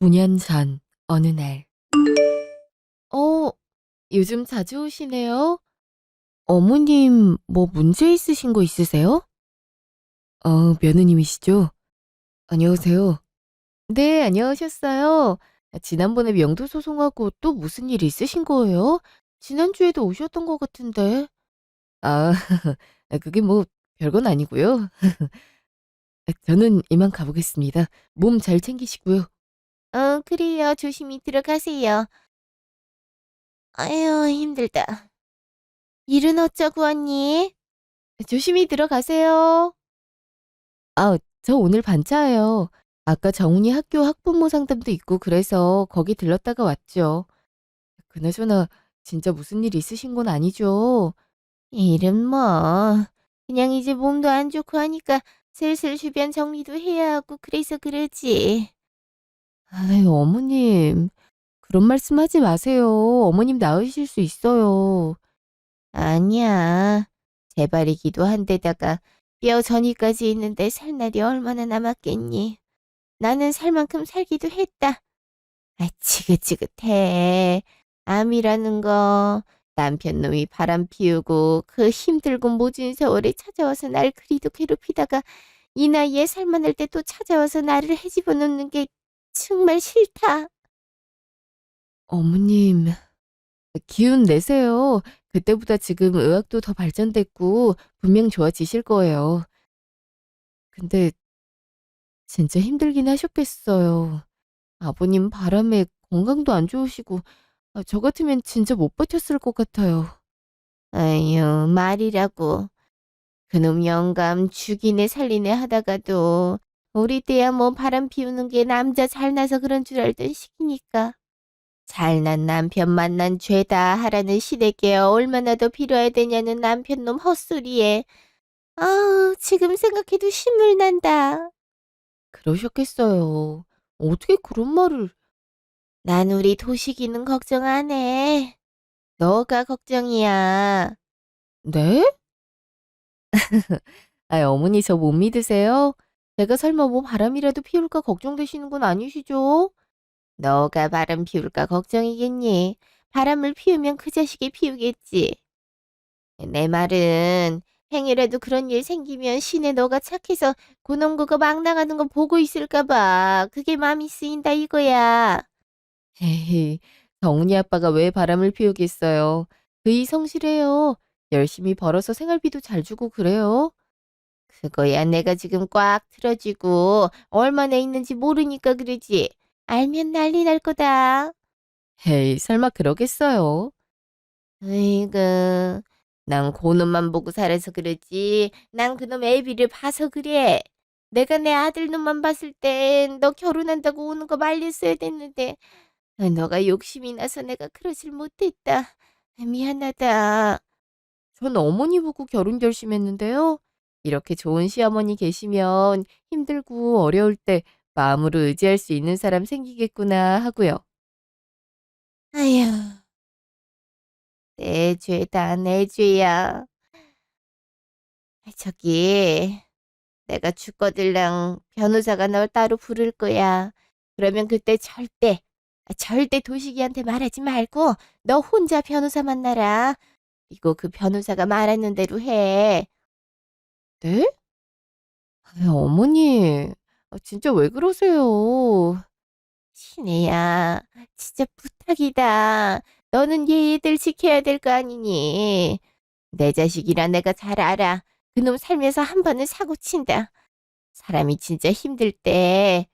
5년 전 어느 날. 어, 요즘 자주 오시네요. 어머님, 뭐 문제 있으신 거 있으세요? 며느님이시죠? 안녕하세요. 네, 안녕하셨어요. 지난번에 명도 소송하고 또 무슨 일 있으신 거예요? 지난주에도 오셨던 것 같은데. 아, 그게 뭐 별건 아니고요. 저는 이만 가보겠습니다. 몸 잘 챙기시고요. 그래요. 조심히 들어가세요. 아유, 힘들다. 일은 어쩌고 왔니? 조심히 들어가세요. 저 오늘 반차예요. 아까 정훈이 학교 학부모 상담도 있고 그래서 거기 들렀다가 왔죠. 그나저나 진짜 무슨 일 있으신 건 아니죠? 일은 뭐 그냥 이제 몸도 안 좋고 하니까 슬슬 주변 정리도 해야 하고 그래서 그러지. 아유, 어머님. 그런 말씀하지 마세요. 어머님 나으실 수 있어요. 아니야. 재발이기도 한데다가 뼈 전이까지 있는데 살 날이 얼마나 남았겠니? 나는 살 만큼 살기도 했다. 아, 지긋지긋해. 암이라는 거 남편 놈이 바람 피우고 그 힘들고 모진 세월에 찾아와서 날 그리도 괴롭히다가 이 나이에 살만할 때 또 찾아와서 나를 헤집어 놓는 게 정말 싫다. 어머님, 기운 내세요. 그때보다 지금 의학도 더 발전됐고 분명 좋아지실 거예요. 근데 진짜 힘들긴 하셨겠어요. 아버님 바람에 건강도 안 좋으시고 저 같으면 진짜 못 버텼을 것 같아요. 아유, 말이라고. 그놈 영감 죽이네 살리네 하다가도 우리 때야 뭐 바람 피우는 게 남자 잘나서 그런 줄 알던 시기니까. 잘난 남편 만난 죄다 하라는 시댁에 얼마나 더 빌어야 되냐는 남편 놈 헛소리에 아우 지금 생각해도 신물 난다. 그러셨겠어요. 어떻게 그런 말을. 난 우리 도식이는 걱정 안 해. 너가 걱정이야. 네? 어머니 저 못 믿으세요? 제가 설마 뭐 바람이라도 피울까 걱정되시는 건 아니시죠? 너가 바람 피울까 걱정이겠니? 바람을 피우면 그 자식이 피우겠지. 내 말은 행여라도 그런 일 생기면 시내 너가 착해서 그놈 그거 막 나가는 거 보고 있을까 봐. 그게 마음이 쓰인다 이거야. 에이, 정훈이 아빠가 왜 바람을 피우겠어요. 그이 성실해요. 열심히 벌어서 생활비도 잘 주고 그래요. 그거야 내가 지금 꽉 틀어지고 얼마나 있는지 모르니까 그러지. 알면 난리 날 거다. 에이, 설마 그러겠어요. 으이그, 난 그놈만 보고 살아서 그러지. 난 그놈 애비를 봐서 그래. 내가 내 아들 놈만 봤을 땐 너 결혼한다고 오는 거 말렸어야 됐는데 너가 욕심이 나서 내가 그러질 못했다. 미안하다. 전 어머니 보고 결혼 결심했는데요. 이렇게 좋은 시어머니 계시면 힘들고 어려울 때 마음으로 의지할 수 있는 사람 생기겠구나 하고요. 아휴, 내 죄다 내 죄야. 저기, 내가 죽거들랑 변호사가 널 따로 부를 거야. 그러면 그때 절대 도식이한테 말하지 말고 너 혼자 변호사 만나라. 그리고 그 변호사가 말하는 대로 해. 네? 어머니, 진짜 왜 그러세요? 신혜야, 진짜 부탁이다. 너는 얘들 지켜야 될 거 아니니? 내 자식이라 내가 잘 알아. 그놈 살면서 한 번은 사고 친다. 사람이 진짜 힘들 때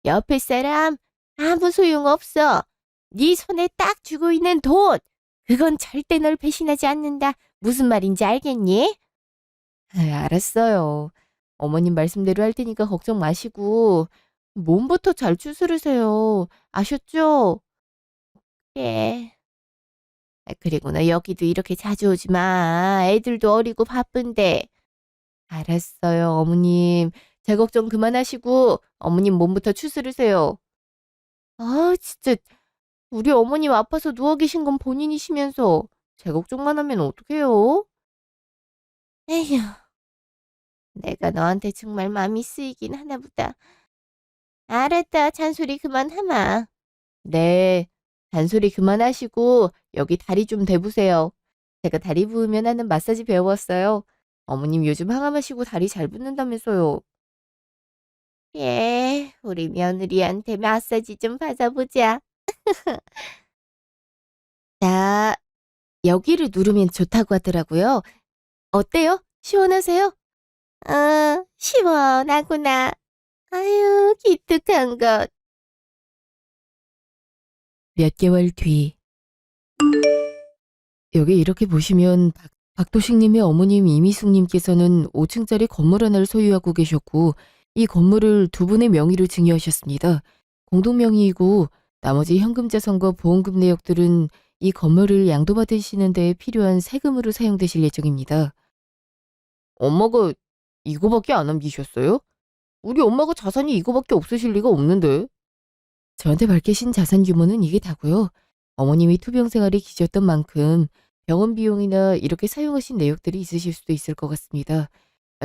옆에 사람 아무 소용 없어. 네 손에 딱 쥐고 있는 돈. 그건 절대 널 배신하지 않는다. 무슨 말인지 알겠니? 알았어요. 어머님 말씀대로 할 테니까 걱정 마시고 몸부터 잘 추스르세요. 아셨죠? 예. 그리고 너 여기도 이렇게 자주 오지 마. 애들도 어리고 바쁜데. 알았어요, 어머님. 제 걱정 그만하시고 어머님 몸부터 추스르세요. 아, 진짜 우리 어머님 아파서 누워 계신 건 본인이시면서 제 걱정만 하면 어떡해요? 에휴, 내가 너한테 정말 마음이 쓰이긴 하나 보다. 알았다. 잔소리 그만하마. 네, 잔소리 그만하시고 여기 다리 좀 대보세요. 제가 다리 부으면 하는 마사지 배웠어요. 어머님 요즘 항암하시고 다리 잘 붓는다면서요. 예, 우리 며느리한테 마사지 좀 받아보자. 자, 여기를 누르면 좋다고 하더라고요. 어때요? 시원하세요? 시원하구나. 아유, 기특한 것. 몇 개월 뒤. 여기 이렇게 보시면 박도식님의 어머님 이미숙님께서는 5층짜리 건물 하나를 소유하고 계셨고 이 건물을 두 분의 명의로 증여하셨습니다. 공동명의이고 나머지 현금 자산과 보험금 내역들은 이 건물을 양도받으시는 데 필요한 세금으로 사용되실 예정입니다. 엄마가 이거밖에 안 남기셨어요? 우리 엄마가 자산이 이거밖에 없으실 리가 없는데. 저한테 밝히신 자산 규모는 이게 다고요. 어머님이 투병 생활이 기셨던 만큼 병원 비용이나 이렇게 사용하신 내역들이 있으실 수도 있을 것 같습니다.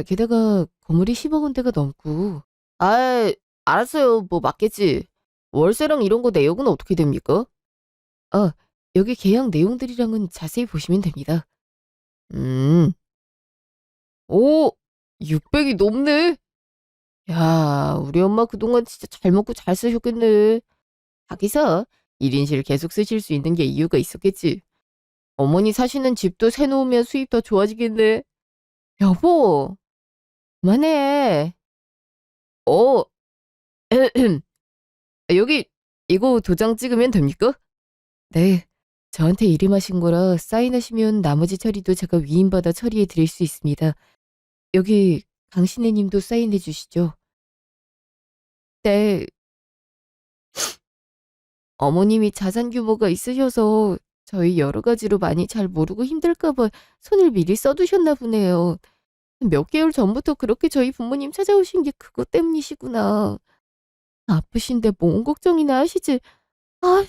게다가 건물이 10억 원대가 넘고. 아, 알았어요. 뭐 맞겠지. 월세랑 이런 거 내역은 어떻게 됩니까? 아, 여기 계약 내용들이랑은 자세히 보시면 됩니다. 오, 600이 넘네. 야, 우리 엄마 그동안 진짜 잘 먹고 잘 쓰셨겠네. 하기서 1인실 계속 쓰실 수 있는 게 이유가 있었겠지. 어머니 사시는 집도 새 놓으면 수입 더 좋아지겠네. 여보, 그만해. 어, 여기 이거 도장 찍으면 됩니까? 네. 저한테 이름하신 거라 사인하시면 나머지 처리도 제가 위임받아 처리해 드릴 수 있습니다. 여기 강신혜 님도 사인해 주시죠. 네. 어머님이 자산 규모가 있으셔서 저희 여러 가지로 많이 잘 모르고 힘들까 봐 손을 미리 써두셨나 보네요. 몇 개월 전부터 그렇게 저희 부모님 찾아오신 게 그것 때문이시구나. 아프신데 뭔 걱정이나 하시지. 아,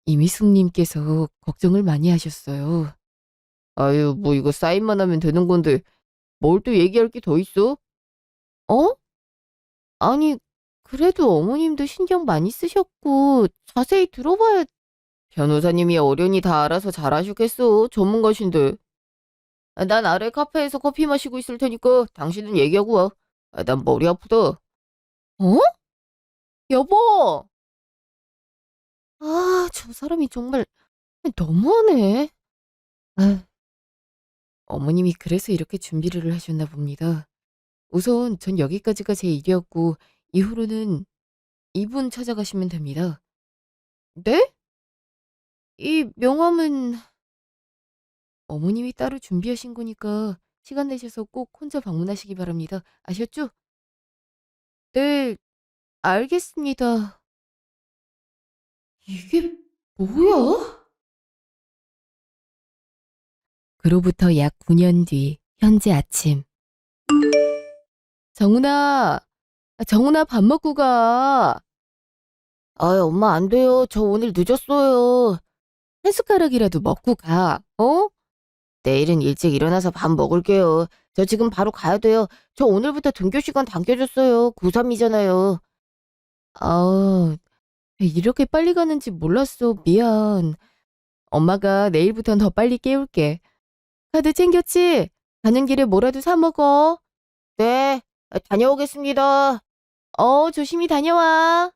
이미숙님께서 걱정을 많이 하셨어요. 아유, 뭐 이거 사인만 하면 되는 건데 뭘 또 얘기할 게 더 있어? 어? 아니, 그래도 어머님도 신경 많이 쓰셨고 자세히 들어봐야. 변호사님이 어련히 다 알아서 잘하셨겠어. 전문가신데. 난 아래 카페에서 커피 마시고 있을 테니까 당신은 얘기하고 와. 난 머리 아프다. 어? 여보! 저 사람이 정말 너무하네. 아, 어머님이 그래서 이렇게 준비를 하셨나 봅니다. 우선 전 여기까지가 제 일이었고 이후로는 이분 찾아가시면 됩니다. 네? 이 명함은 어머님이 따로 준비하신 거니까 시간 내셔서 꼭 혼자 방문하시기 바랍니다. 아셨죠? 네, 알겠습니다. 이게 뭐야? 그로부터 약 9년 뒤 현재 아침. 정훈아, 정훈아 밥 먹고 가. 아유, 엄마 안 돼요. 저 오늘 늦었어요. 한 숟가락이라도 먹고 가. 어? 내일은 일찍 일어나서 밥 먹을게요. 저 지금 바로 가야 돼요. 저 오늘부터 등교 시간 당겨졌어요. 고3이잖아요. 아우, 이렇게 빨리 가는지 몰랐어. 미안. 엄마가 내일부턴 더 빨리 깨울게. 카드 챙겼지? 가는 길에 뭐라도 사 먹어. 네, 다녀오겠습니다. 조심히 다녀와.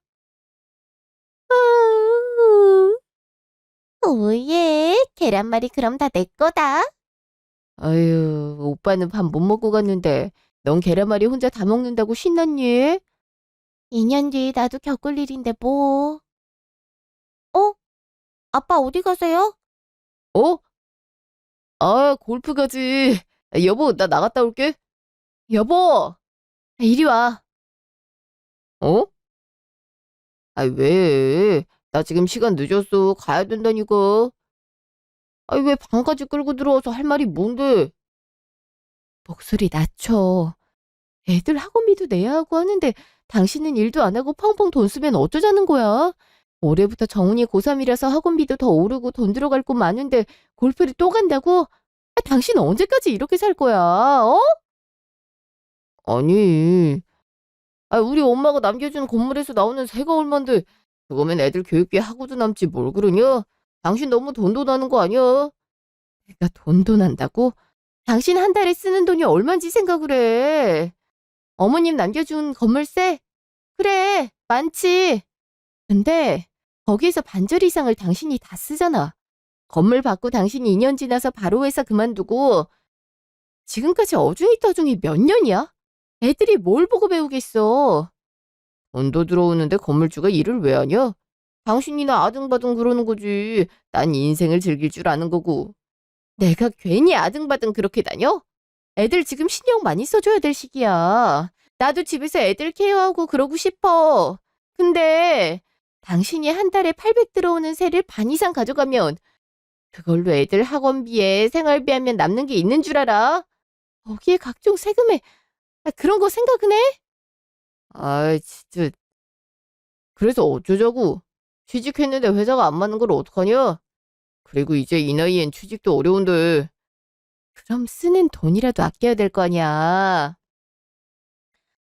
오예, 계란말이 그럼 다 내 거다. 아유, 오빠는 밥 못 먹고 갔는데 넌 계란말이 혼자 다 먹는다고 신났니? 2년 뒤 나도 겪을 일인데 뭐. 어? 아빠 어디 가세요? 어? 골프 가지. 여보, 나 나갔다 올게. 여보, 이리 와. 어? 왜? 나 지금 시간 늦었어. 가야 된다니까. 왜 방까지 끌고 들어와서 할 말이 뭔데? 목소리 낮춰. 애들 학원비도 내야 하고 하는데 당신은 일도 안 하고 펑펑 돈 쓰면 어쩌자는 거야? 올해부터 정훈이 고3이라서 학원비도 더 오르고 돈 들어갈 곳 많은데 골프를 또 간다고? 당신 언제까지 이렇게 살 거야? 어? 아니, 우리 엄마가 남겨준 건물에서 나오는 새가 얼만데 그거면 애들 교육비 하고도 남지 뭘 그러냐? 당신 너무 돈도 나는 거 아니야? 내가 돈도 난다고? 당신 한 달에 쓰는 돈이 얼만지 생각을 해. 어머님 남겨준 건물세? 그래, 많지. 근데 거기에서 반절 이상을 당신이 다 쓰잖아. 건물 받고 당신이 2년 지나서 바로 회사 그만두고 지금까지 어중이 떠중이 몇 년이야? 애들이 뭘 보고 배우겠어. 돈도 들어오는데 건물주가 일을 왜 하냐? 당신이나 아등바등 그러는 거지. 난 인생을 즐길 줄 아는 거고. 내가 괜히 아등바등 그렇게 다녀? 애들 지금 신경 많이 써줘야 될 시기야. 나도 집에서 애들 케어하고 그러고 싶어. 근데 당신이 한 달에 800 들어오는 세를 반 이상 가져가면 그걸로 애들 학원비에 생활비 하면 남는 게 있는 줄 알아? 거기에 각종 세금에 그런 거 생각은 해? 진짜. 그래서 어쩌자고. 취직했는데 회사가 안 맞는 걸 어떡하냐? 그리고 이제 이 나이엔 취직도 어려운데. 그럼 쓰는 돈이라도 아껴야 될 거 아니야.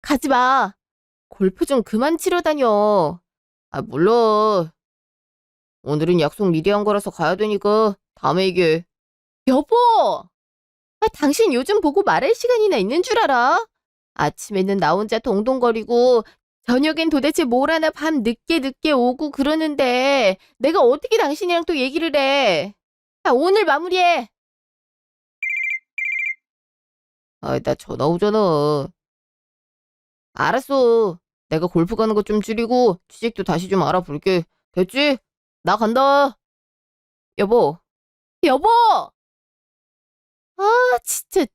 가지 마. 골프 좀 그만 치러 다녀. 몰라. 오늘은 약속 미리 한 거라서 가야 되니까 다음에 얘기해. 여보! 당신 요즘 보고 말할 시간이나 있는 줄 알아? 아침에는 나 혼자 동동거리고 저녁엔 도대체 뭘 하나 밤 늦게 늦게 오고 그러는데 내가 어떻게 당신이랑 또 얘기를 해? 오늘 마무리해. 나 전화 오잖아. 알았어. 내가 골프 가는 거 좀 줄이고 취직도 다시 좀 알아볼게. 됐지? 나 간다. 여보. 여보! 진짜.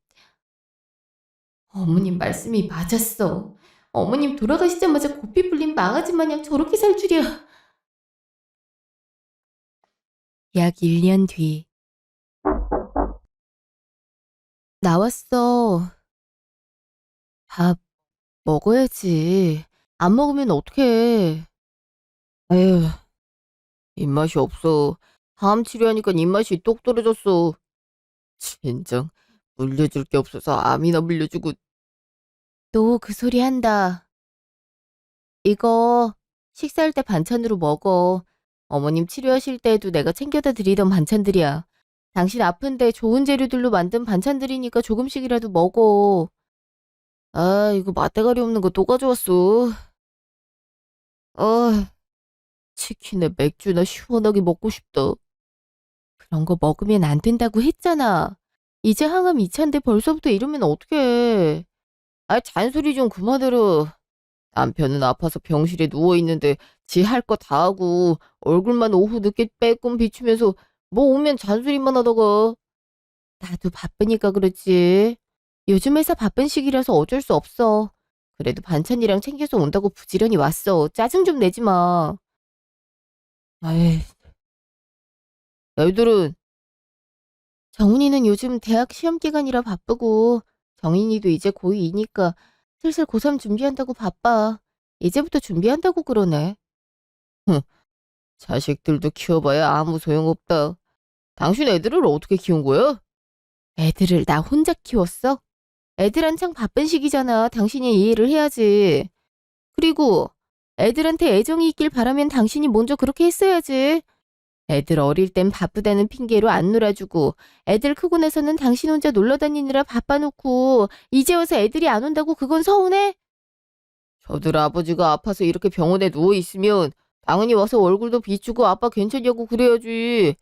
어머님 말씀이 맞았어. 어머님 돌아가시자마자 고삐 불린 망아지 마냥 저렇게 살 줄이야. 약 1년 뒤. 나왔어. 밥 먹어야지. 안 먹으면 어떡해. 에휴, 입맛이 없어. 다음 치료하니까 입맛이 똑 떨어졌어. 젠장, 물려줄 게 없어서 암이나 물려주고. 또 그 소리 한다. 이거 식사할 때 반찬으로 먹어. 어머님 치료하실 때에도 내가 챙겨다 드리던 반찬들이야. 당신 아픈데 좋은 재료들로 만든 반찬들이니까 조금씩이라도 먹어. 이거 맛대가리 없는 거 또 가져왔어. 아, 치킨에 맥주나 시원하게 먹고 싶다. 그런 거 먹으면 안 된다고 했잖아. 이제 항암 2차인데 벌써부터 이러면 어떡해. 잔소리 좀 그만해라. 남편은 아파서 병실에 누워있는데 지 할 거 다 하고 얼굴만 오후 늦게 빼꼼 비추면서 뭐 오면 잔소리만 하다가. 나도 바쁘니까 그렇지. 요즘 회사 바쁜 시기라서 어쩔 수 없어. 그래도 반찬이랑 챙겨서 온다고 부지런히 왔어. 짜증 좀 내지 마. 아이, 애들은. 정훈이는 요즘 대학 시험 기간이라 바쁘고 정인이도 이제 고2니까 슬슬 고3 준비한다고 바빠. 이제부터 준비한다고 그러네. 흥, 자식들도 키워봐야 아무 소용없다. 당신 애들을 어떻게 키운 거야? 애들을 나 혼자 키웠어? 애들 한창 바쁜 시기잖아. 당신이 이해를 해야지. 그리고 애들한테 애정이 있길 바라면 당신이 먼저 그렇게 했어야지. 애들 어릴 땐 바쁘다는 핑계로 안 놀아주고 애들 크고 나서는 당신 혼자 놀러 다니느라 바빠놓고 이제 와서 애들이 안 온다고 그건 서운해? 저들 아버지가 아파서 이렇게 병원에 누워있으면 당연히 와서 얼굴도 비추고 아빠 괜찮냐고 그래야지.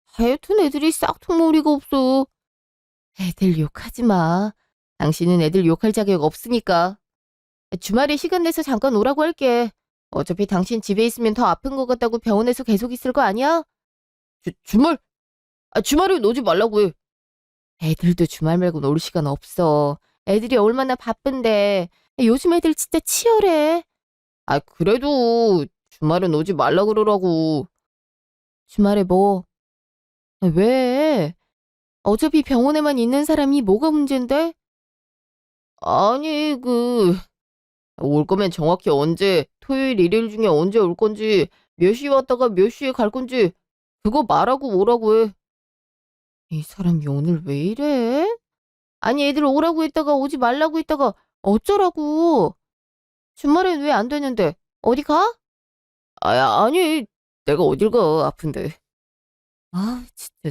하여튼 애들이 싹퉁머리가 없어. 애들 욕하지 마. 당신은 애들 욕할 자격 없으니까. 주말에 시간 내서 잠깐 오라고 할게. 어차피 당신 집에 있으면 더 아픈 것 같다고 병원에서 계속 있을 거 아니야? 주말? 주말에 오지 말라고 해. 애들도 주말 말고 놀 시간 없어. 애들이 얼마나 바쁜데. 요즘 애들 진짜 치열해. 그래도 주말은 오지 말라 그러라고. 주말에 뭐? 왜? 어차피 병원에만 있는 사람이 뭐가 문제인데? 아니, 올 거면 정확히 언제, 토요일, 일요일 중에 언제 올 건지, 몇 시에 왔다가 몇 시에 갈 건지, 그거 말하고 오라고 해. 이 사람이 오늘 왜 이래? 아니, 애들 오라고 했다가 오지 말라고 했다가 어쩌라고? 주말엔 왜 안 되는데? 어디 가? 아니, 내가 어딜 가, 아픈데. 아, 진짜.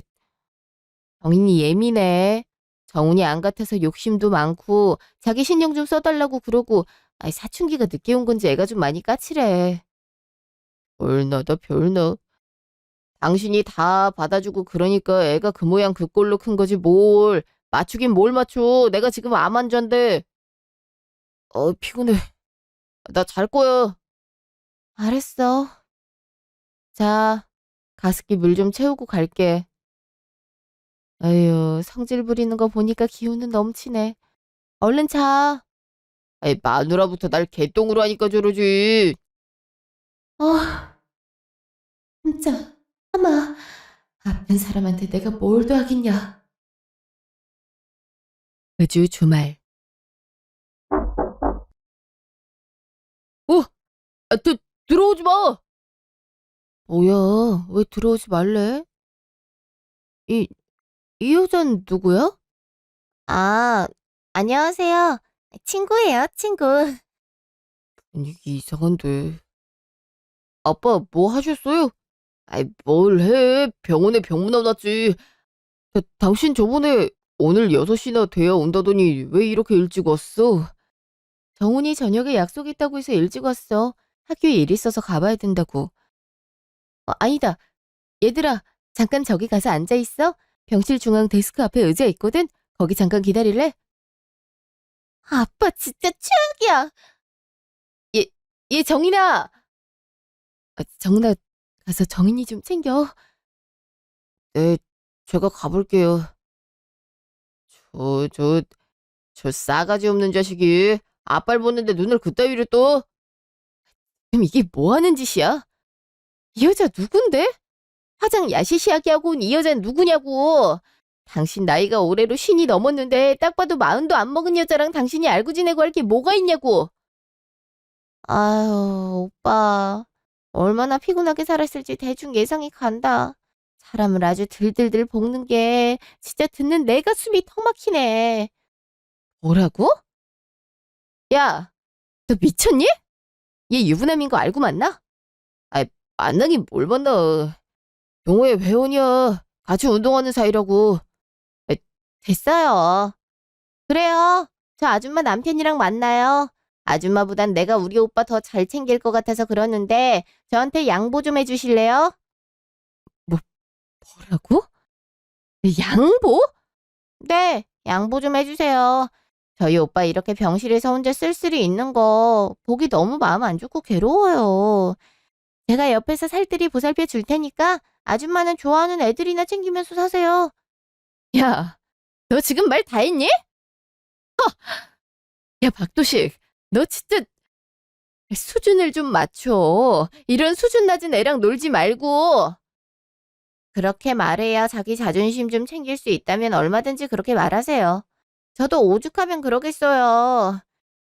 정인이 예민해. 정훈이 안 같아서 욕심도 많고, 자기 신경 좀 써달라고 그러고, 사춘기가 늦게 온 건지 애가 좀 많이 까칠해. 별나다, 별나. 당신이 다 받아주고 그러니까 애가 그 모양 그 꼴로 큰 거지 뭘. 맞추긴 뭘 맞춰. 내가 지금 암 환자인데. 피곤해. 나 잘 거야. 알았어. 자, 가습기 물 좀 채우고 갈게. 아유, 성질 부리는 거 보니까 기운은 넘치네. 얼른 자. 마누라부터 날 개똥으로 하니까 저러지. 아, 진짜. 아마 아픈 사람한테 내가 뭘 더 하겠냐. 그 주 주말. 어, 들어오지 마. 뭐야, 왜 들어오지 말래? 이, 이 여잔 누구야? 아, 안녕하세요. 친구예요, 친구. 분위기 이상한데. 아빠, 뭐 하셨어요? 뭘 해. 병원에 병문안 왔지. 당신 저번에 오늘 6시나 돼야 온다더니 왜 이렇게 일찍 왔어? 정훈이 저녁에 약속 있다고 해서 일찍 왔어. 학교에 일 있어서 가봐야 된다고. 아니다. 얘들아, 잠깐 저기 가서 앉아 있어. 병실 중앙 데스크 앞에 의자 있거든. 거기 잠깐 기다릴래? 아빠 진짜 최악이야. 얘, 얘 정인아. 정인아, 가서 정인이 좀 챙겨. 네, 제가 가볼게요. 저, 저, 저 싸가지 없는 자식이 아빠를 보는데 눈을 그따위로 떠? 그럼 이게 뭐 하는 짓이야? 이 여자 누군데? 화장 야시시하게 하고 온 이 여자는 누구냐고. 당신 나이가 올해로 50이 넘었는데 딱 봐도 40도 안 먹은 여자랑 당신이 알고 지내고 할 게 뭐가 있냐고. 아유, 오빠. 얼마나 피곤하게 살았을지 대충 예상이 간다. 사람을 아주 들들들 볶는 게 진짜 듣는 내 가슴이 턱 막히네. 뭐라고? 야, 너 미쳤니? 얘 유부남인 거 알고 만나? 아, 만나긴 뭘 만나. 동호회 회원이야. 같이 운동하는 사이라고. 아, 됐어요. 그래요. 저 아줌마 남편이랑 만나요. 아줌마보단 내가 우리 오빠 더 잘 챙길 것 같아서 그러는데 저한테 양보 좀 해주실래요? 뭐, 뭐라고? 양보? 네, 양보 좀 해주세요. 저희 오빠 이렇게 병실에서 혼자 쓸쓸히 있는 거 보기 너무 마음 안 좋고 괴로워요. 제가 옆에서 살뜰히 보살펴 줄 테니까 아줌마는 좋아하는 애들이나 챙기면서 사세요. 야, 너 지금 말 다 했니? 야, 박도식, 너 진짜 수준을 좀 맞춰. 이런 수준 낮은 애랑 놀지 말고. 그렇게 말해야 자기 자존심 좀 챙길 수 있다면 얼마든지 그렇게 말하세요. 저도 오죽하면 그러겠어요.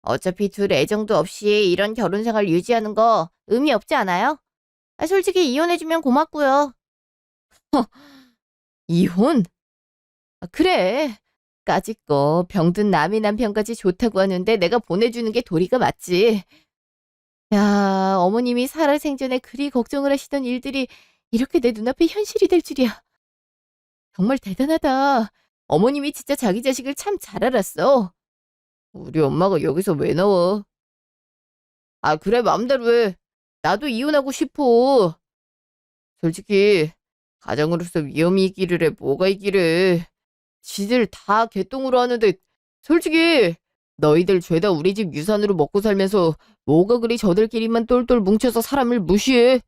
어차피 둘 애정도 없이 이런 결혼 생활 유지하는 거 의미 없지 않아요? 솔직히 이혼해주면 고맙고요. 이혼? 그래. 까짓 거 병든 남의 남편까지 좋다고 하는데 내가 보내주는 게 도리가 맞지. 야, 어머님이 살아생전에 그리 걱정을 하시던 일들이 이렇게 내 눈앞에 현실이 될 줄이야. 정말 대단하다. 어머님이 진짜 자기 자식을 참 잘 알았어. 우리 엄마가 여기서 왜 나와? 그래, 마음대로 해. 나도 이혼하고 싶어. 솔직히 가정으로서 위험이 있기를 해. 뭐가 있기를. 지들 다 개똥으로 하는데 솔직히 너희들 죄다 우리 집 유산으로 먹고 살면서 뭐가 그리 저들끼리만 똘똘 뭉쳐서 사람을 무시해.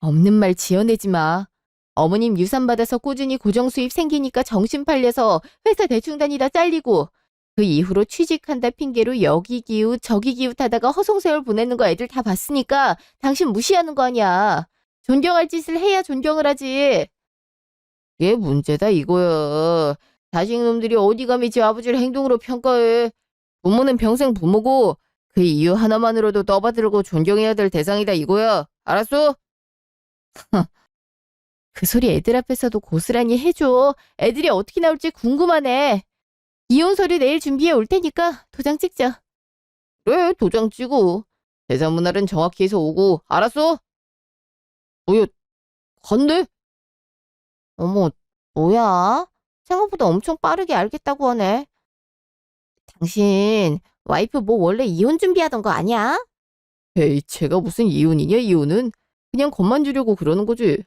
없는 말 지어내지 마. 어머님 유산 받아서 꾸준히 고정 수입 생기니까 정신 팔려서 회사 대충 다니다 잘리고 그 이후로 취직한다 핑계로 여기 기웃 저기 기웃 하다가 허송세월 보내는 거 애들 다 봤으니까 당신 무시하는 거 아니야. 존경할 짓을 해야 존경을 하지. 이게 문제다 이거야. 자식놈들이 어디 감히 지 아버지를 행동으로 평가해. 부모는 평생 부모고 그 이유 하나만으로도 떠받들고 존경해야 될 대상이다 이거야. 알았어? 그 소리 애들 앞에서도 고스란히 해줘. 애들이 어떻게 나올지 궁금하네. 이혼 서류 내일 준비해 올 테니까 도장 찍자. 그래, 도장 찍어. 대사문날은 정확히 해서 오고, 알았어? 뭐야, 간대? 어머, 뭐야? 생각보다 엄청 빠르게 알겠다고 하네. 당신, 와이프 뭐 원래 이혼 준비하던 거 아니야? 에이, 제가 무슨 이혼이냐, 이혼은? 그냥 겁만 주려고 그러는 거지.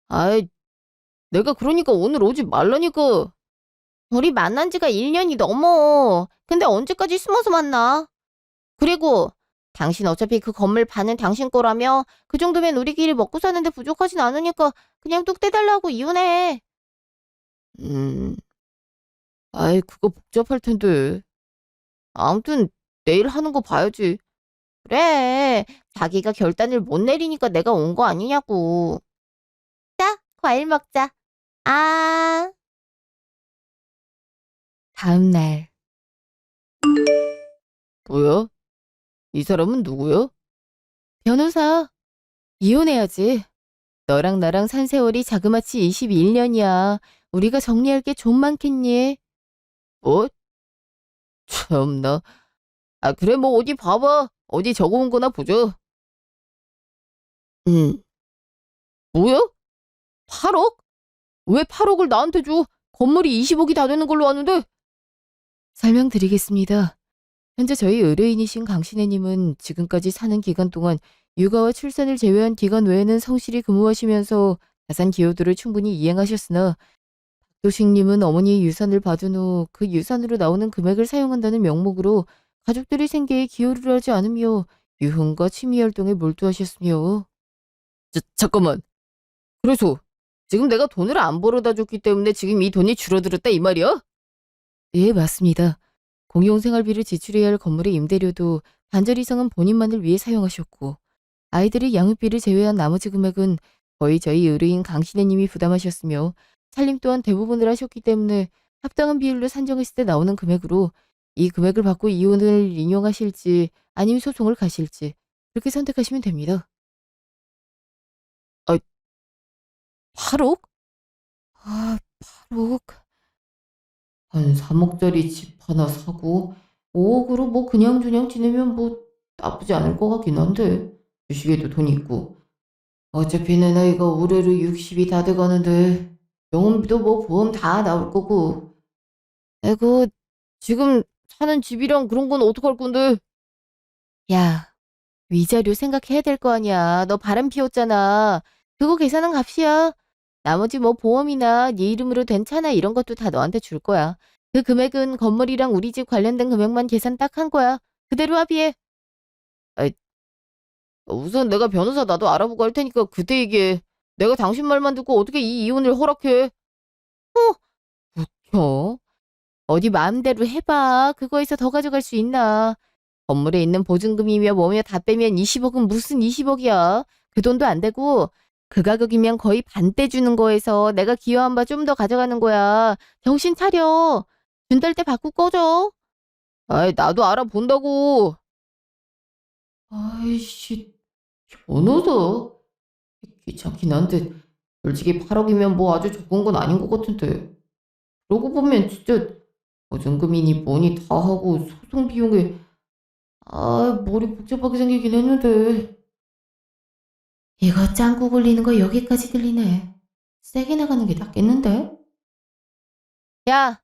아이, 내가 그러니까 오늘 오지 말라니까. 우리 만난 지가 1년이 넘어. 근데 언제까지 숨어서 만나? 그리고 당신 어차피 그 건물 반은 당신 거라며 그 정도면 우리끼리 먹고 사는데 부족하진 않으니까 그냥 뚝 떼달라고 이혼해. 음, 아이, 그거 복잡할 텐데. 아무튼 내일 하는 거 봐야지. 그래, 자기가 결단을 못 내리니까 내가 온 거 아니냐고. 자, 과일 먹자. 아. 다음 날. 뭐야? 이 사람은 누구야? 변호사. 이혼해야지. 너랑 나랑 산 세월이 자그마치 21년이야. 우리가 정리할 게 좀 많겠니? 뭐? 참나. 아, 그래, 뭐, 어디 봐봐. 어디 적어온 거나 보자. 음, 뭐야? 8억? 왜 8억을 나한테 줘? 건물이 20억이 다 되는 걸로 아는데? 설명드리겠습니다. 현재 저희 의뢰인이신 강신혜님은 지금까지 사는 기간 동안 육아와 출산을 제외한 기간 외에는 성실히 근무하시면서 자산 기여도를 충분히 이행하셨으나 도식님은 어머니의 유산을 받은 후 그 유산으로 나오는 금액을 사용한다는 명목으로 가족들의 생계에 기여를 하지 않으며 유흥과 취미활동에 몰두하셨으며 잠깐만. 그래서 지금 내가 돈을 안 벌어다 줬기 때문에 지금 이 돈이 줄어들었다 이 말이야? 예, 맞습니다. 공용생활비를 지출해야 할 건물의 임대료도 반절 이상은 본인만을 위해 사용하셨고 아이들의 양육비를 제외한 나머지 금액은 거의 저희 의뢰인 강신혜님이 부담하셨으며 살림 또한 대부분을 하셨기 때문에 합당한 비율로 산정했을 때 나오는 금액으로 이 금액을 받고 이혼을 인용하실지 아니면 소송을 가실지 그렇게 선택하시면 됩니다. 아, 8억? 아, 8억? 한 3억짜리 집 하나 사고 5억으로 뭐 그냥저냥 지내면 뭐 나쁘지 않을 것 같긴 한데 주식에도 돈이 있고 어차피 내 나이가 올해로 60이 다 돼가는데 병원비도 뭐 보험 다 나올 거고 에고 지금 사는 집이랑 그런 건 어떡할 건데? 야, 위자료 생각해야 될 거 아니야. 너 바람 피웠잖아. 그거 계산한 값이야. 나머지 뭐 보험이나 네 이름으로 된 차나 이런 것도 다 너한테 줄 거야. 그 금액은 건물이랑 우리 집 관련된 금액만 계산 딱 한 거야. 그대로 합의해. 아이, 우선 내가 변호사 나도 알아보고 할 테니까 그때 얘기해. 내가 당신 말만 듣고 어떻게 이 이혼을 허락해? 웃겨. 어디 마음대로 해봐. 그거에서 더 가져갈 수 있나? 건물에 있는 보증금이며 뭐며 다 빼면 20억은 무슨 20억이야. 그 돈도 안 되고 그 가격이면 거의 반대 주는 거에서 내가 기여한 바 좀 더 가져가는 거야. 정신 차려. 준달 때 받고 꺼져. 아이, 나도 알아본다고. 아이씨, 변호사. 귀찮긴 한데 솔직히 8억이면 뭐 아주 적은 건 아닌 것 같은데. 그러고 보면 진짜 보증금이니 뭐니 다 하고 소송 비용에 머리 복잡하게 생기긴 했는데. 이거 짱구 굴리는 거 여기까지 들리네. 세게 나가는 게 낫겠는데? 야,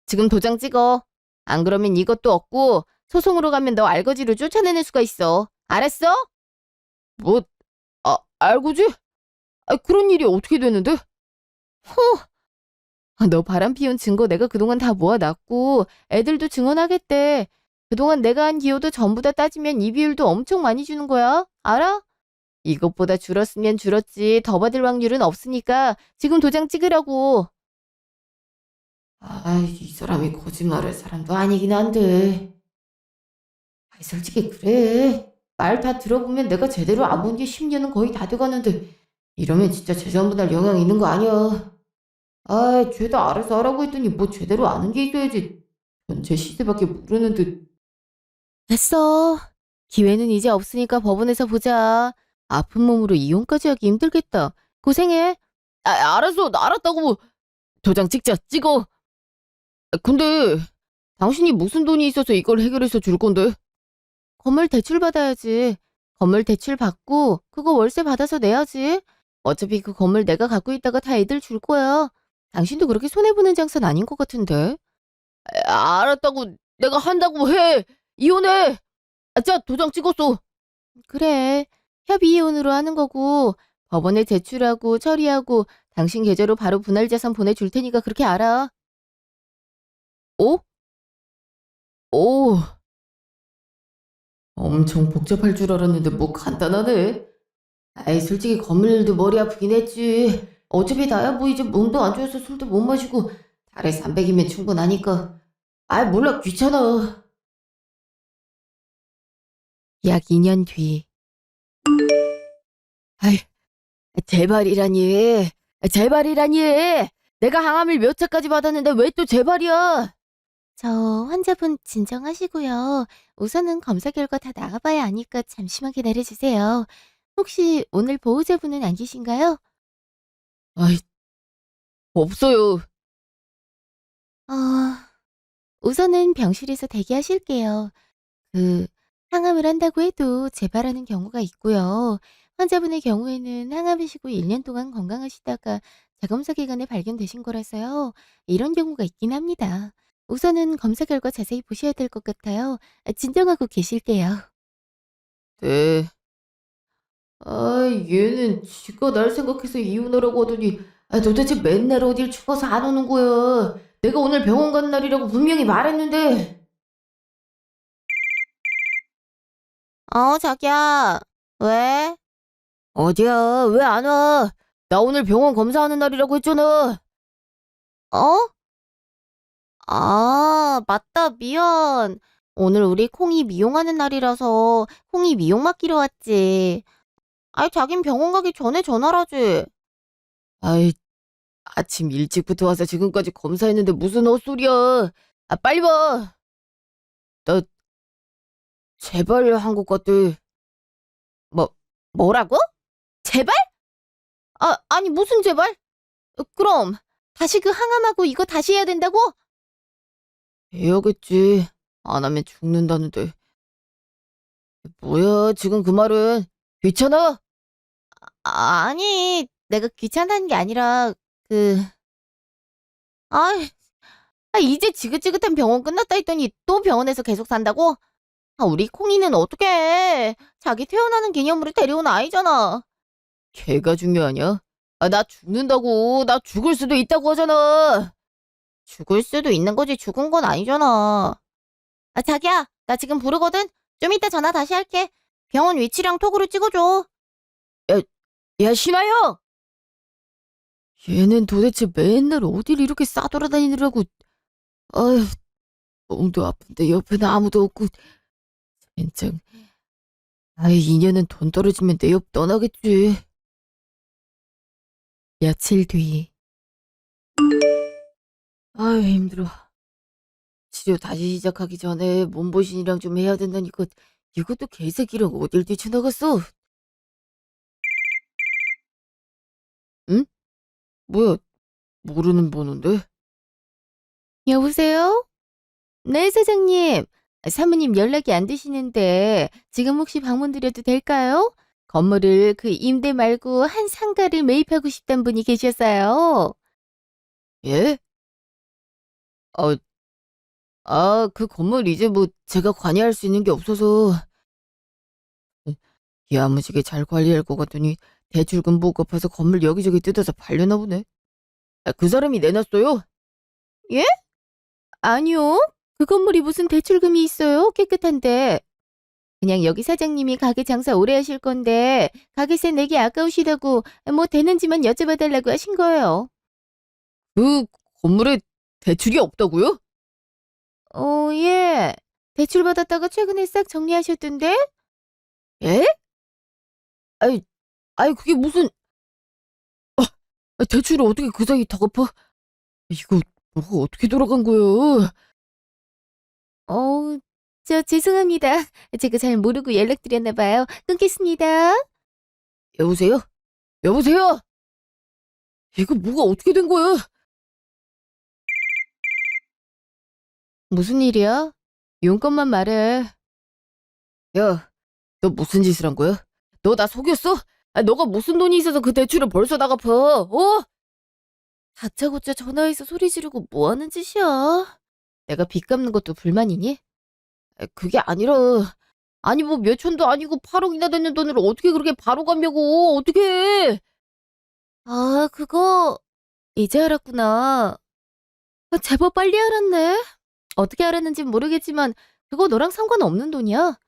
지금 도장 찍어. 안 그러면 이것도 없고 소송으로 가면 너 알거지로 쫓아내는 수가 있어. 알았어? 뭐, 알고지? 그런 일이 어떻게 되는데? 너 바람 피운 증거 내가 그동안 다 모아놨고 애들도 증언하겠대. 그동안 내가 한 기여도 전부 다 따지면 이 비율도 엄청 많이 주는 거야. 알아? 이것보다 줄었으면 줄었지 더 받을 확률은 없으니까 지금 도장 찍으라고. 이 사람이 거짓말할 사람도 아니긴 한데. 솔직히 그래. 말 다 들어보면 내가 제대로 안 본 지 10년은 거의 다 돼가는데 이러면 진짜 재산분할 영향 있는 거 아니야. 죄다 알아서 하라고 했더니 뭐 제대로 아는 게 있어야지. 전체 시세밖에 모르는데. 됐어. 기회는 이제 없으니까 법원에서 보자. 아픈 몸으로 이혼까지 하기 힘들겠다. 고생해. 알았어. 나 알았다고. 도장 찍자. 찍어. 근데 당신이 무슨 돈이 있어서 이걸 해결해서 줄 건데? 건물 대출 받아야지. 건물 대출 받고 그거 월세 받아서 내야지. 어차피 그 건물 내가 갖고 있다가 다 애들 줄 거야. 당신도 그렇게 손해보는 장사는 아닌 것 같은데. 알았다고. 내가 한다고 해. 이혼해. 자, 도장 찍었어. 그래. 협의 이혼으로 하는 거고 법원에 제출하고 처리하고 당신 계좌로 바로 분할 자산 보내줄 테니까 그렇게 알아. 오? 오. 엄청 복잡할 줄 알았는데 뭐 간단하네. 아이, 솔직히 건물 일도 머리 아프긴 했지. 어차피 나야 뭐 이제 몸도 안 좋아서 술도 못 마시고 달에 300이면 충분하니까. 아이, 몰라, 귀찮아. 약 2년 뒤. 아이, 제발이라니. 제발이라니. 내가 항암을 몇 차까지 받았는데 왜 또 제발이야? 저 환자분 진정하시고요. 우선은 검사 결과 다 나가봐야 아니까 잠시만 기다려주세요. 혹시 오늘 보호자분은 안 계신가요? 아이, 없어요. 아, 우선은 병실에서 대기하실게요. 그, 항암을 한다고 해도 재발하는 경우가 있고요. 환자분의 경우에는 항암이시고 1년 동안 건강하시다가 재검사 기간에 발견되신 거라서요. 이런 경우가 있긴 합니다. 우선은 검사 결과 자세히 보셔야 될 것 같아요. 진정하고 계실게요. 네. 아, 얘는 지가 날 생각해서 이혼하라고 하더니 도대체 맨날 어딜 죽어서 안 오는 거야. 내가 오늘 병원 가는 날이라고 분명히 말했는데. 자기야. 왜? 어디야? 왜 안 와? 나 오늘 병원 검사하는 날이라고 했잖아. 어? 맞다. 미안. 오늘 우리 콩이 미용하는 날이라서 콩이 미용 맡기러 왔지. 아이, 자긴 병원 가기 전에 전화라지. 아이, 아침 일찍부터 와서 지금까지 검사했는데 무슨 헛소리야. 빨리 와. 나 제발 한 것 같아. 뭐, 뭐라고? 제발? 아니, 무슨 제발? 그럼 다시 그 항암하고 이거 다시 해야 된다고? 해야겠지. 안 하면 죽는다는데. 뭐야, 지금 그 말은. 귀찮아? 아니, 내가 귀찮다는 게 아니라, 아, 이제 지긋지긋한 병원 끝났다 했더니 또 병원에서 계속 산다고? 우리 콩이는 어떡해. 자기 태어나는 기념으로 데려온 아이잖아. 걔가 중요하냐? 나 죽는다고. 나 죽을 수도 있다고 하잖아. 죽을 수도 있는 거지 죽은 건 아니잖아. 자기야, 나 지금 부르거든? 좀 이따 전화 다시 할게. 병원 위치랑 톡으로 찍어줘. 야, 야, 신하여! 얘는 도대체 맨날 어딜 이렇게 싸돌아다니느라고. 아휴, 몸도 아픈데 옆에는 아무도 없고. 젠장. 아이, 인연은 돈 떨어지면 내 옆 떠나겠지. 며칠 뒤. 아유, 힘들어. 치료 다시 시작하기 전에 몸보신이랑 좀 해야 된다니까. 이것도 개새끼랑 어딜 뛰쳐나갔어? 응? 뭐야, 모르는 번호인데? 여보세요? 네, 사장님. 사모님 연락이 안 되시는데 지금 혹시 방문 드려도 될까요? 건물을 그 임대 말고 한 상가를 매입하고 싶단 분이 계셨어요. 예? 어, 그 건물 이제 뭐 제가 관여할 수 있는 게 없어서 야무지게 잘 관리할 것 같더니 대출금 못 갚아서 건물 여기저기 뜯어서 팔려나 보네. 그 사람이 내놨어요? 예? 아니요. 그 건물이 무슨 대출금이 있어요? 깨끗한데. 그냥 여기 사장님이 가게 장사 오래 하실 건데 가게세 내기 아까우시다고 뭐 되는지만 여쭤봐달라고 하신 거예요. 그 건물에 대출이 없다고요? 예. 대출 받았다가 최근에 싹 정리하셨던데? 예? 아이, 그게 무슨 대출을 어떻게 그 사이 다 갚아? 이거 뭐가 어떻게 돌아간 거예요? 어, 죄송합니다. 제가 잘 모르고 연락드렸나 봐요. 끊겠습니다. 여보세요? 여보세요? 이거 뭐가 어떻게 된 거야? 무슨 일이야? 용건만 말해. 야, 너 무슨 짓을 한 거야? 너 나 속였어? 너가 무슨 돈이 있어서 그 대출을 벌써 다 갚아? 다짜고짜 전화해서 소리 지르고 뭐 하는 짓이야? 내가 빚 갚는 것도 불만이니? 그게 아니라, 아니 뭐 몇천도 아니고 8억이나 되는 돈을 어떻게 그렇게 바로 갚냐고, 어떻게? 아, 그거 이제 알았구나. 제법 빨리 알았네. 어떻게 알았는지 모르겠지만 그거 너랑 상관없는 돈이야.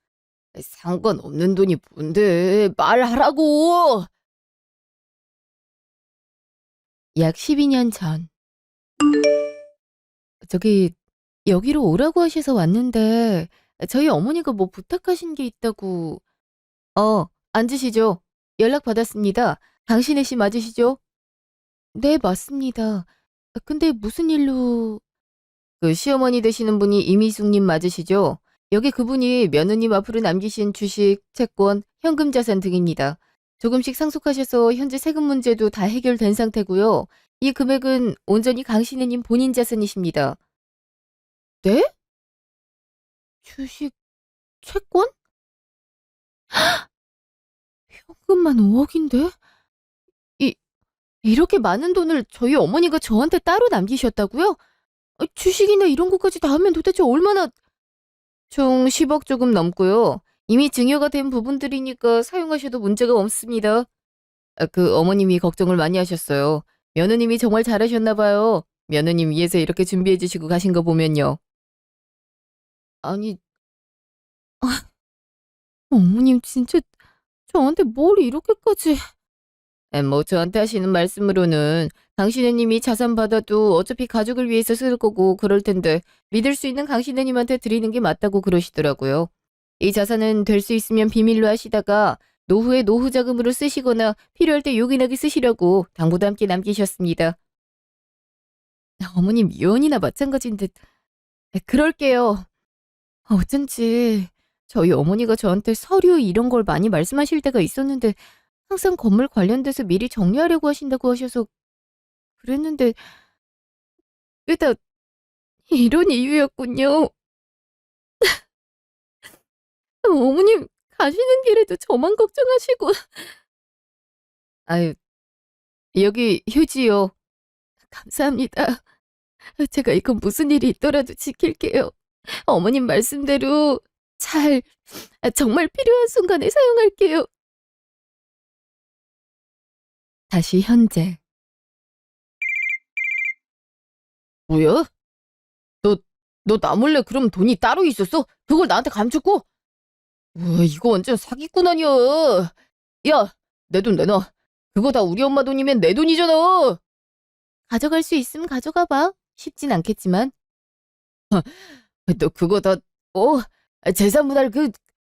상관없는 돈이 뭔데? 말하라고! 약 12년 전. 저기, 여기로 오라고 하셔서 왔는데, 저희 어머니가 뭐 부탁하신 게 있다고. 앉으시죠. 연락 받았습니다. 당신의 씨 맞으시죠? 네, 맞습니다. 근데 무슨 일로... 그 시어머니 되시는 분이 이미숙님 맞으시죠? 여기 그분이 며느님 앞으로 남기신 주식, 채권, 현금 자산 등입니다. 조금씩 상속하셔서 현재 세금 문제도 다 해결된 상태고요. 이 금액은 온전히 강신혜님 본인 자산이십니다. 네? 주식, 채권? 현금만 5억인데? 이, 이렇게 많은 돈을 저희 어머니가 저한테 따로 남기셨다고요? 주식이나 이런 것까지 다 하면 도대체 얼마나... 총 10억 조금 넘고요. 이미 증여가 된 부분들이니까 사용하셔도 문제가 없습니다. 그 어머님이 걱정을 많이 하셨어요. 며느님이 정말 잘하셨나 봐요. 며느님 위해서 이렇게 준비해 주시고 가신 거 보면요. 아니, 어머님 진짜 저한테 뭘 이렇게까지... 뭐 저한테 하시는 말씀으로는 강신혜님이 자산 받아도 어차피 가족을 위해서 쓸 거고 그럴 텐데 믿을 수 있는 강신혜님한테 드리는 게 맞다고 그러시더라고요. 이 자산은 될 수 있으면 비밀로 하시다가 노후에 노후 자금으로 쓰시거나 필요할 때 요긴하게 쓰시라고 당부도 함께 남기셨습니다. 어머님 유언이나 마찬가지인 듯. 그럴게요. 어쩐지 저희 어머니가 저한테 서류 이런 걸 많이 말씀하실 때가 있었는데 항상 건물 관련돼서 미리 정리하려고 하신다고 하셔서 그랬는데 그게 다 이런 이유였군요. 어머님 가시는 길에도 저만 걱정하시고. 아유, 여기 휴지요. 감사합니다. 제가 이건 무슨 일이 있더라도 지킬게요. 어머님 말씀대로 잘, 정말 필요한 순간에 사용할게요. 다시 현재. 뭐야? 너, 너 나 몰래 그럼 돈이 따로 있었어? 그걸 나한테 감췄고? 우와, 이거 완전 사기꾼 아니야. 야, 내 돈 내놔. 그거 다 우리 엄마 돈이면 내 돈이잖아. 가져갈 수 있으면 가져가 봐. 쉽진 않겠지만. 너 그거 다, 어? 재산 분할 그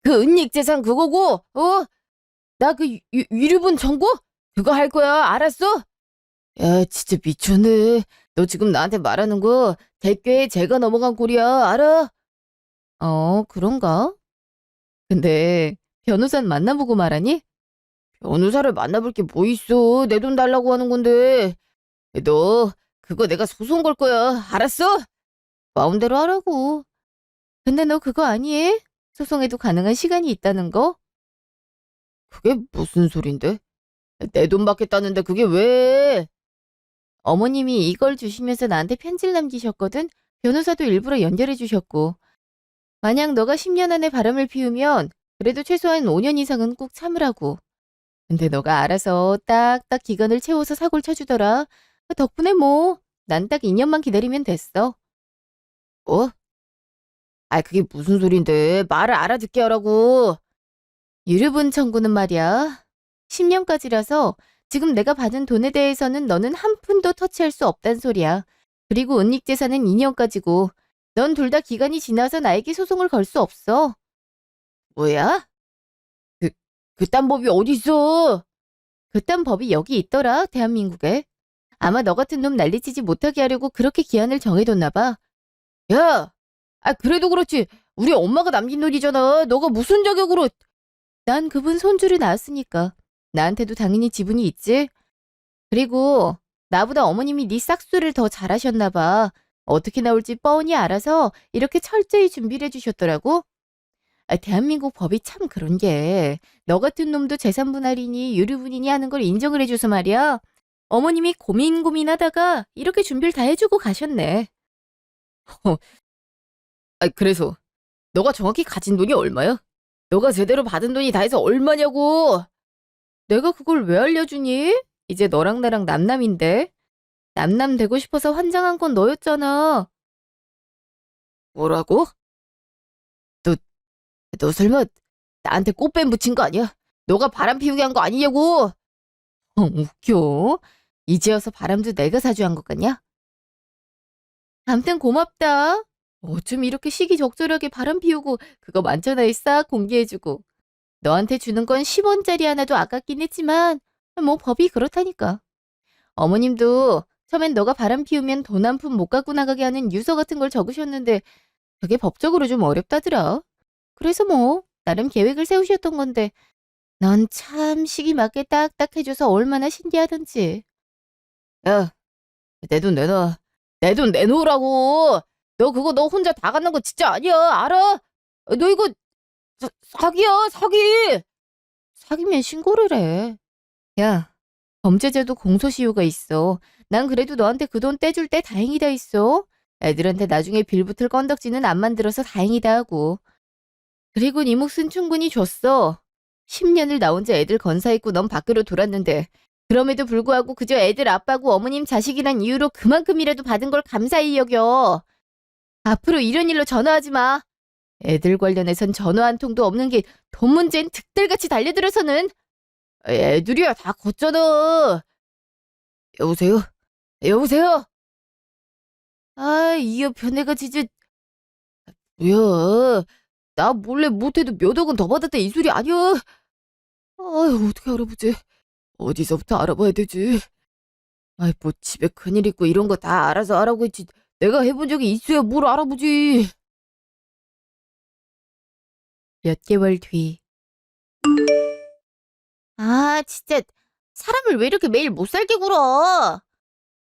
은닉 재산 그거고, 나 그 위류분 청구? 그거 할 거야. 알았어? 야, 진짜 미쳤네. 너 지금 나한테 말하는 거 대괴에 제가 넘어간 꼴이야. 알아? 그런가? 근데 변호사는 만나보고 말하니? 변호사를 만나볼 게 뭐 있어. 내 돈 달라고 하는 건데. 너 그거 내가 소송 걸 거야. 알았어? 마음대로 하라고. 근데 너 그거 아니해? 소송에도 가능한 시간이 있다는 거? 그게 무슨 소린데? 내 돈 받겠다는데 그게 왜? 어머님이 이걸 주시면서 나한테 편지를 남기셨거든? 변호사도 일부러 연결해 주셨고. 만약 너가 10년 안에 바람을 피우면 그래도 최소한 5년 이상은 꼭 참으라고. 근데 너가 알아서 딱딱 기간을 채워서 사고를 쳐주더라. 덕분에 뭐, 난 딱 2년만 기다리면 됐어. 뭐? 그게 무슨 소린데. 말을 알아듣게 하라고. 유류분 청구는 말이야. 10년까지라서 지금 내가 받은 돈에 대해서는 너는 한 푼도 터치할 수 없단 소리야. 그리고 은닉재산은 2년까지고 넌 둘 다 기간이 지나서 나에게 소송을 걸 수 없어. 뭐야? 그, 그딴 법이 어딨어? 그딴 법이 여기 있더라, 대한민국에. 아마 너 같은 놈 난리치지 못하게 하려고 그렇게 기한을 정해뒀나 봐. 야! 그래도 그렇지. 우리 엄마가 남긴 돈이잖아. 너가 무슨 자격으로... 난 그분 손주를 낳았으니까. 나한테도 당연히 지분이 있지. 그리고 나보다 어머님이 네 싹수를 더 잘하셨나 봐. 어떻게 나올지 뻔히 알아서 이렇게 철저히 준비를 해주셨더라고. 대한민국 법이 참 그런 게 너 같은 놈도 재산분할이니 유류분이니 하는 걸 인정을 해줘서 말이야. 어머님이 고민하다가 이렇게 준비를 다 해주고 가셨네. 그래서 너가 정확히 가진 돈이 얼마야? 너가 제대로 받은 돈이 다 해서 얼마냐고. 내가 그걸 왜 알려주니? 이제 너랑 나랑 남남인데. 남남 되고 싶어서 환장한 건 너였잖아. 뭐라고? 너, 너 설마 나한테 꽃뱀 붙인 거 아니야? 너가 바람 피우게 한 거 아니냐고? 웃겨. 이제 와서 바람도 내가 사주한 것 같냐? 암튼 고맙다. 어쩜 이렇게 시기적절하게 바람 피우고 그거 만천하에 싹 공개해주고. 너한테 주는 건 10원짜리 하나도 아깝긴 했지만 뭐 법이 그렇다니까. 어머님도 처음엔 너가 바람 피우면 돈 한 푼 못 갖고 나가게 하는 유서 같은 걸 적으셨는데 그게 법적으로 좀 어렵다더라. 그래서 뭐 나름 계획을 세우셨던 건데 넌 참 시기 맞게 딱딱 해줘서 얼마나 신기하던지. 야, 내 돈 내놔. 내 돈 내놓으라고. 너 그거 너 혼자 다 갖는 거 진짜 아니야. 알아? 너 이거 사기야, 사기. 사기면 신고를 해. 야, 범죄자도 공소시효가 있어. 난 그래도 너한테 그 돈 떼줄 때 다행이다 있어. 애들한테 나중에 빌붙을 건덕지는 안 만들어서 다행이다 하고. 그리고 네 몫은 충분히 줬어. 10년을 나 혼자 애들 건사했고 넌 밖으로 돌았는데 그럼에도 불구하고 그저 애들 아빠고 어머님 자식이란 이유로 그만큼이라도 받은 걸 감사히 여겨. 앞으로 이런 일로 전화하지 마. 애들 관련해선 전화 한 통도 없는 게 돈 문제엔 득달같이 달려들어서는. 애들이야 다 걷잖아. 여보세요? 여보세요? 이 옆에 내가 진짜 뭐야. 나 몰래 못해도 몇 억은 더 받았다 이 소리 아니야. 어떻게 알아보지? 어디서부터 알아봐야 되지? 뭐 집에 큰일 있고 이런 거 다 알아서 하라고 했지. 내가 해본 적이 있어야 뭘 알아보지. 몇 개월 뒤. 진짜 사람을 왜 이렇게 매일 못 살게 굴어?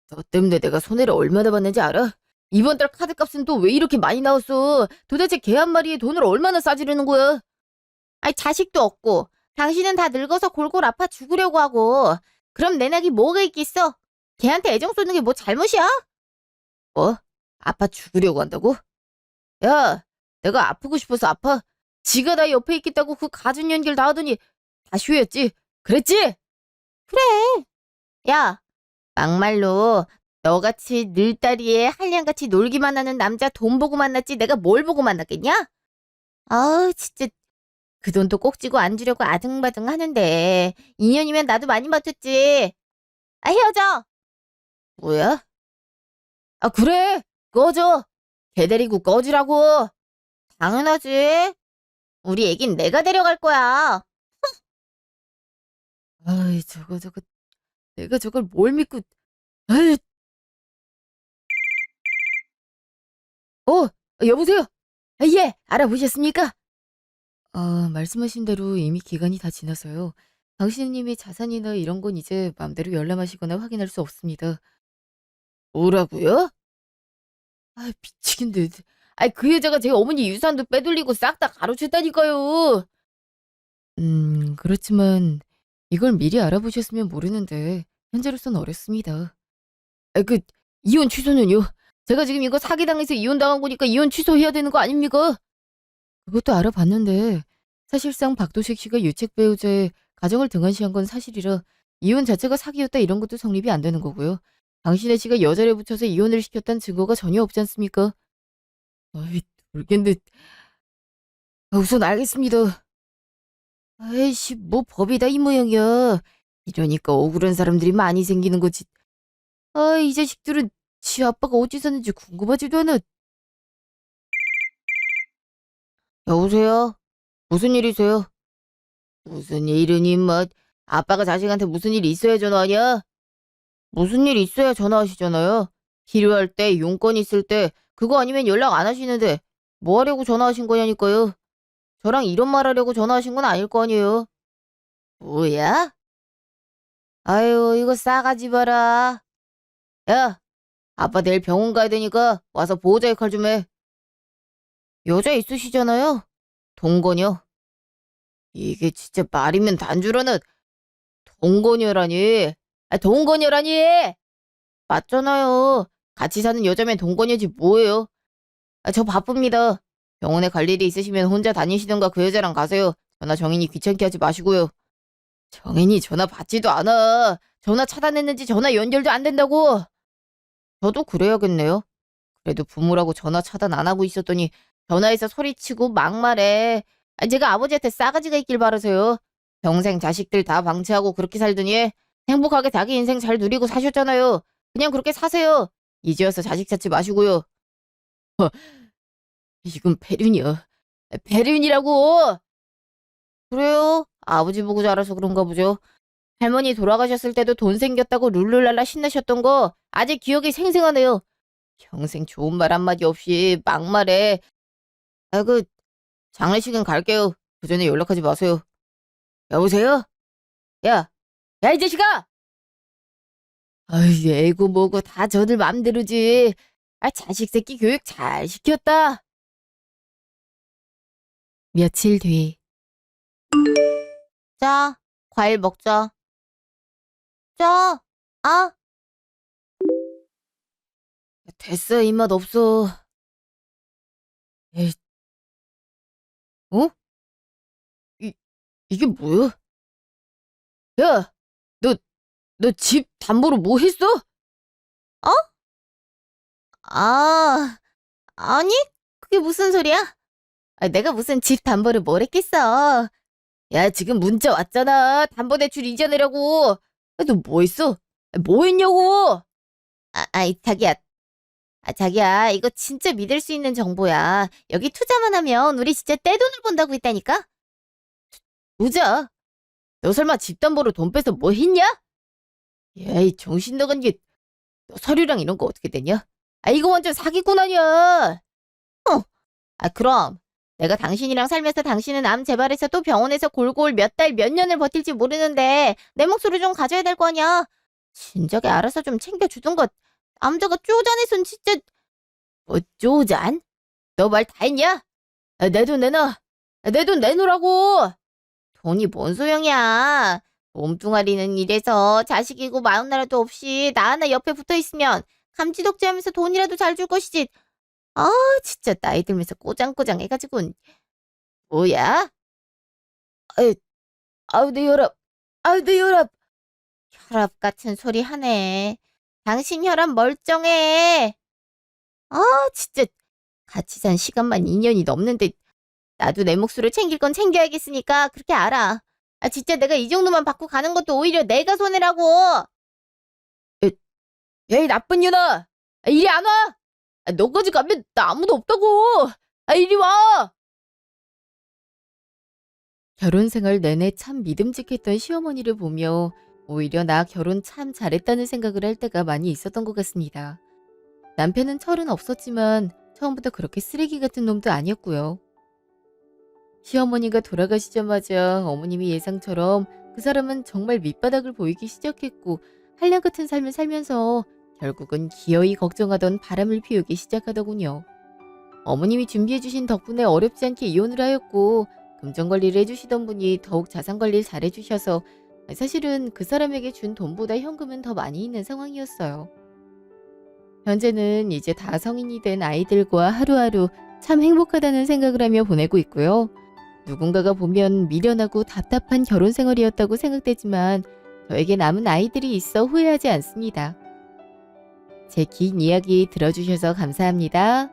너 때문에 내가 손해를 얼마나 봤는지 알아? 이번 달 카드값은 또 왜 이렇게 많이 나왔어? 도대체 개 한 마리에 돈을 얼마나 싸지르는 거야? 자식도 없고 당신은 다 늙어서 골골 아파 죽으려고 하고 그럼 내 낙이 뭐가 있겠어? 걔한테 애정 쏘는 게 뭐 잘못이야? 뭐? 아파 죽으려고 한다고? 야, 내가 아프고 싶어서 아파? 지가 나 옆에 있겠다고 그 가진 연기를 다 하더니 다시 후였지? 그랬지? 그래. 야, 막말로 너같이 늘다리에 한량같이 놀기만 하는 남자 돈 보고 만났지 내가 뭘 보고 만났겠냐? 진짜 그 돈도 꼭 쥐고 안 주려고 아등바등 하는데 2년이면 나도 많이 버텼지. 헤어져. 뭐야? 그래. 꺼져. 개 데리고 꺼지라고. 당연하지. 우리 애긴 내가 데려갈 거야. 저거. 내가 저걸 뭘 믿고. 아이, 여보세요? 예, 알아보셨습니까? 말씀하신 대로 이미 기간이 다 지나서요. 당신님의 자산이나 이런 건 이제 맘대로 열람하시거나 확인할 수 없습니다. 뭐라고요? 미치겠네. 그 여자가 제 어머니 유산도 빼돌리고 싹 다 가로챘다니까요. 그렇지만 이걸 미리 알아보셨으면 모르는데 현재로선 어렵습니다. 그 이혼 취소는요? 제가 지금 이거 사기당해서 이혼당한 거니까 이혼 취소해야 되는 거 아닙니까? 그것도 알아봤는데 사실상 박도식 씨가 유책 배우자의 가정을 등한시한 건 사실이라 이혼 자체가 사기였다 이런 것도 성립이 안 되는 거고요. 당신의 씨가 여자를 붙여서 이혼을 시켰다는 증거가 전혀 없지 않습니까? 모르겠는데 우선 알겠습니다. 아이씨 뭐 법이 다 이 모양이야. 이러니까 억울한 사람들이 많이 생기는 거지. 이 자식들은 지 아빠가 어디 사는지 궁금하지도 않아. 여보세요? 무슨 일이세요? 무슨 일은 임마. 아빠가 자식한테 무슨 일 있어야 전화하냐? 무슨 일 있어야 전화하시잖아요. 필요할 때, 용건 있을 때, 그거 아니면 연락 안 하시는데 뭐 하려고 전화하신 거냐니까요. 저랑 이런 말 하려고 전화하신 건 아닐 거 아니에요. 뭐야? 아유, 이거 싸가지 봐라. 야, 아빠 내일 병원 가야 되니까 와서 보호자 역할 좀 해. 여자 있으시잖아요. 동거녀. 이게 진짜 말이면 단주로는 동거녀라니. 동거녀라니! 맞잖아요. 같이 사는 여자면 동거녀지 뭐예요. 저 바쁩니다. 병원에 갈 일이 있으시면 혼자 다니시던가 그 여자랑 가세요. 전화 정인이 귀찮게 하지 마시고요. 정인이 전화 받지도 않아. 전화 차단했는지 전화 연결도 안 된다고. 저도 그래야겠네요. 그래도 부모라고 전화 차단 안 하고 있었더니 전화해서 소리치고 막말해. 제가 아버지한테 싸가지가 있길 바라세요. 평생 자식들 다 방치하고 그렇게 살더니 행복하게 자기 인생 잘 누리고 사셨잖아요. 그냥 그렇게 사세요. 이제 와서 자식 찾지 마시고요. 이건 배륜이야. 배륜이라고. 그래요? 아버지 보고 자라서 그런가 보죠. 할머니 돌아가셨을 때도 돈 생겼다고 룰루랄라 신나셨던 거 아직 기억이 생생하네요. 평생 좋은 말 한마디 없이 막말해. 그 장례식은 갈게요. 그 전에 연락하지 마세요. 여보세요? 야, 야 이 자식아! 아이 애고 뭐고 다 저들 맘대로지. 자식 새끼 교육 잘 시켰다. 며칠 뒤. 자, 과일 먹자. 자, 아. 됐어, 입맛 없어. 에이, 어? 이게 뭐야? 야, 너 집 담보로 뭐 했어? 어? 아, 아니, 그게 무슨 소리야? 내가 무슨 집 담보를 뭘 했겠어. 야, 지금 문자 왔잖아. 담보대출 이전이라고. 너 뭐 했어? 뭐 했냐고? 자기야. 자기야, 이거 진짜 믿을 수 있는 정보야. 여기 투자만 하면 우리 진짜 떼돈을 번다고 했다니까? 보자. 너 설마 집 담보로 돈 빼서 뭐 했냐? 야, 이 정신 나간 게, 너 서류랑 이런 거 어떻게 되냐? 이거 완전 사기꾼 아니야. 그럼. 내가 당신이랑 살면서 당신은 암 재발해서 또 병원에서 골골 몇 달, 몇 년을 버틸지 모르는데 내 목소리 좀 가져야 될 거 아니야. 진작에 알아서 좀 챙겨주던 거. 남자가 쪼잔해선 진짜. 뭐 쪼잔? 너 말 다 했냐? 내 돈 내놔. 내 돈 내놓으라고. 돈이 뭔 소용이야. 몸뚱아리는 이래서 자식이고 마흔나라도 없이 나 하나 옆에 붙어있으면 감지덕지하면서 돈이라도 잘 줄 것이지. 아 진짜 나이 들면서 꼬장꼬장 해가지고. 뭐야? 아유, 아유 내 혈압. 아유 내 혈압. 혈압 같은 소리 하네. 당신 혈압 멀쩡해. 아 진짜 같이 산 시간만 2년이 넘는데 나도 내 몫으로 챙길 건 챙겨야겠으니까 그렇게 알아. 진짜 내가 이 정도만 받고 가는 것도 오히려 내가 손해라고. 야, 이 나쁜 년아. 이리 안 와. 너까지 가면 나 아무도 없다고. 이리 와. 결혼 생활 내내 참 믿음직했던 시어머니를 보며 오히려 나 결혼 참 잘했다는 생각을 할 때가 많이 있었던 것 같습니다. 남편은 철은 없었지만 처음부터 그렇게 쓰레기 같은 놈도 아니었고요. 시어머니가 돌아가시자마자 어머님이 예상처럼 그 사람은 정말 밑바닥을 보이기 시작했고 한량 같은 삶을 살면서 결국은 기어이 걱정하던 바람을 피우기 시작하더군요. 어머님이 준비해주신 덕분에 어렵지 않게 이혼을 하였고 금전관리를 해주시던 분이 더욱 자산관리를 잘해주셔서 사실은 그 사람에게 준 돈보다 현금은 더 많이 있는 상황이었어요. 현재는 이제 다 성인이 된 아이들과 하루하루 참 행복하다는 생각을 하며 보내고 있고요. 누군가가 보면 미련하고 답답한 결혼 생활이었다고 생각되지만 저에게 남은 아이들이 있어 후회하지 않습니다. 제 긴 이야기 들어주셔서 감사합니다.